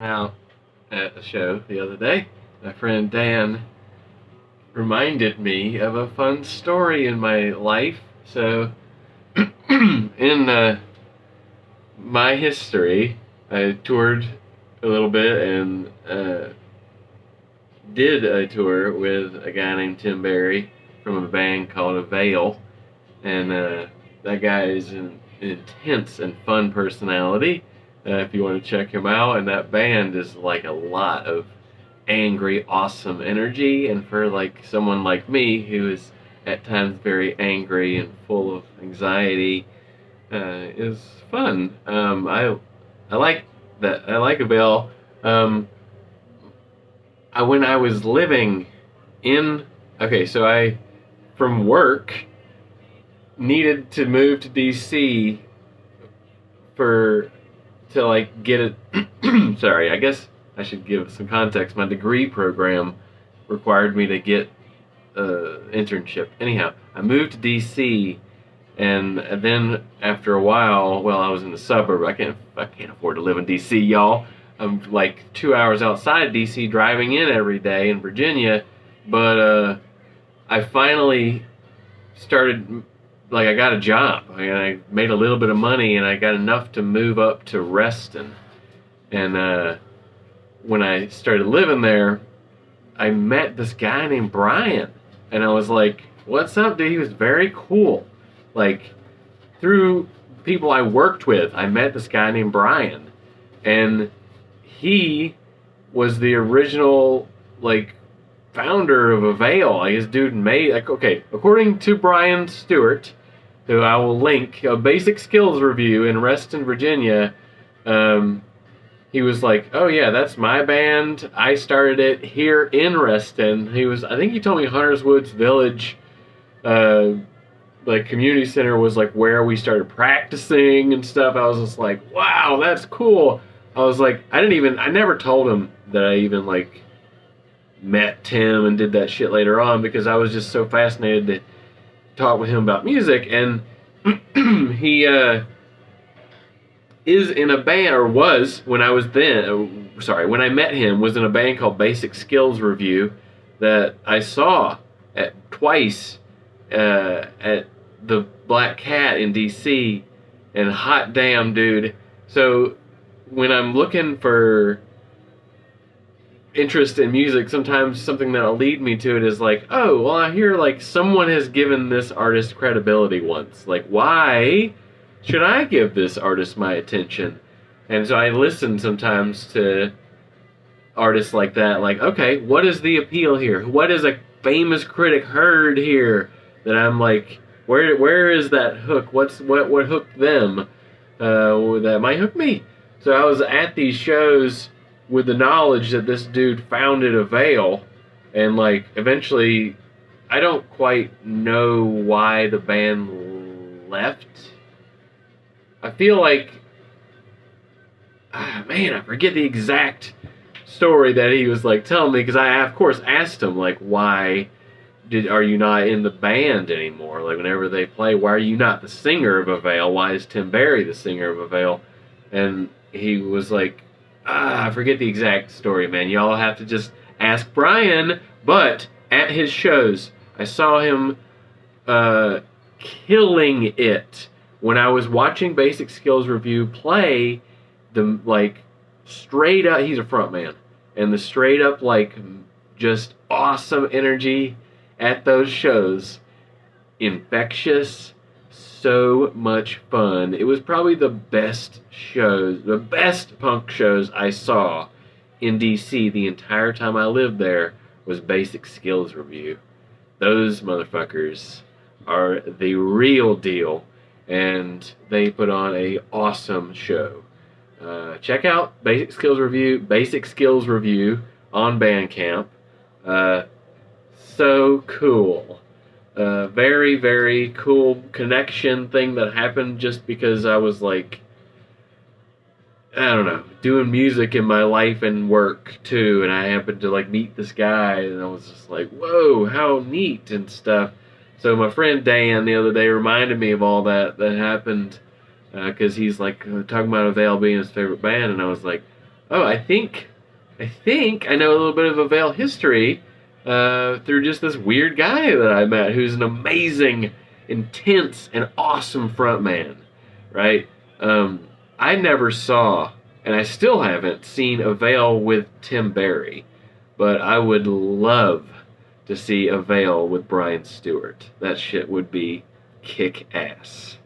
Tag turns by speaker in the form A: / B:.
A: Out at a show the other day. My friend Dan reminded me of a fun story in my life. So, in my history, I toured a little bit and did a tour with a guy named Tim Barry from a band called AVAIL. And that guy is an intense and fun personality. If you want to check him out, and that band is like a lot of angry, awesome energy. And for like someone like me who is at times very angry and full of anxiety, is fun. I like that. I like Avail. When I was living in so I from work needed to move to DC for to like get it. Sorry, I guess I should give some context. My degree program required me to get an internship. Anyhow, I moved to DC, and then after a while, well, I was in the suburb. I can't afford to live in DC, y'all. I'm like 2 hours outside DC, driving in every day in Virginia. But I finally started. Like, I got a job, I made a little bit of money, and I got enough to move up to Reston. And when I started living there, I met this guy named Brien, and I was like, what's up, dude? He was very cool. Like, through people I worked with, I met this guy named Brien, and he was the original, like, founder of AVAIL. Like, this dude made, like, okay, according to Brien Stewart, who I will link, a basic skills review in Reston, Virginia, he was like, oh yeah, that's my band. I started it here in Reston. I think he told me Hunters Woods Village, like community center was like where we started practicing and stuff. I was just like, wow, that's cool. I was like, I never told him that I even like met Tim and did that shit later on, because I was just so fascinated to talk with him about music. And he is in a band, or was when I when I met him, was in a band called Basic Skills Review that I saw twice at the Black Cat in DC. And hot damn, dude. So when I'm looking for interest in music, sometimes something that'll lead me to it is like, oh, well, I hear like someone has given this artist credibility once. Like, why should I give this artist my attention? And so I listen sometimes to artists like that, like, okay, what is the appeal here? What is a famous critic heard here that I'm like, where is that hook? What hooked them that might hook me? So I was at these shows with the knowledge that this dude founded AVAIL, and like eventually, I don't quite know why the band left. I feel like, I forget the exact story that he was like telling me, because I of course asked him like, why are you not in the band anymore? Like whenever they play, why are you not the singer of AVAIL? Why is Tim Barry the singer of AVAIL? And he was like, I forget the exact story, man. Y'all have to just ask Brien. But at his shows, I saw him killing it. When I was watching Basic Skills Review play, the like straight up, he's a front man, and the straight up like just awesome energy at those shows, infectious. So much fun. It was probably the best punk shows I saw in DC the entire time I lived there was Basic Skills Review. Those motherfuckers are the real deal, and they put on a awesome show. Check out Basic Skills Review on Bandcamp. So cool. Very, very cool connection thing that happened just because I was like, I don't know, doing music in my life and work too, and I happened to like meet this guy, and I was just like, whoa, how neat and stuff. So my friend Dan the other day reminded me of all that happened, because he's like talking about AVAIL being his favorite band, and I was like, Oh, I think I know a little bit of AVAIL history through just this weird guy that I met who's an amazing, intense, and awesome frontman, right? I never saw, and I still haven't seen AVAIL with Tim Barry, but I would love to see AVAIL with Brien Stewart. That shit would be kick ass.